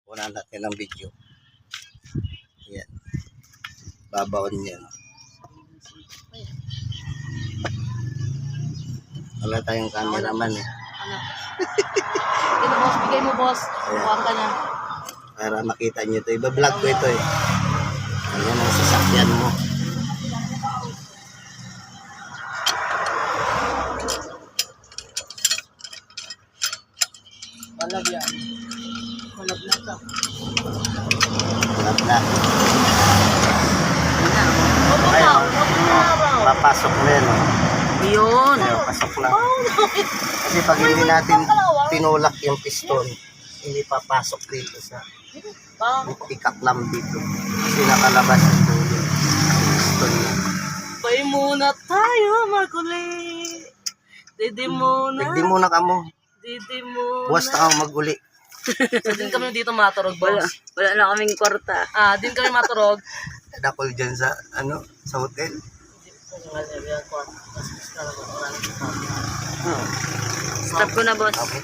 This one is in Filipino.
Kunan natin ang video. Ayan. Babaon yan. Wala tayong cameraman eh. Ano? Bigay mo boss. Buwan ka niya. Para makita nyo ito. Iba-vlog ko ito eh. Ayan ang sasakyan mo. Walab yan. Walab na ito. Vlog na. Ayun. Papasok na yun. Oh. Yun. Ayun, pasok na. Kasi pag hindi natin tinulak yung piston, hindi papasok dito sa ikaklam dito. Kasi nakalabas yung dulo. Piston niya. Pay muna tayo, maguli. Didi muna. Tigdi muna ka mo. Didi muna. Buwas na ako mag-uli. So, din kami dito maturog, boss. Wala na kaming kwarta. Din kami maturog. Dakol dyan sa, sa hotel. Stop ko na, boss. Okay.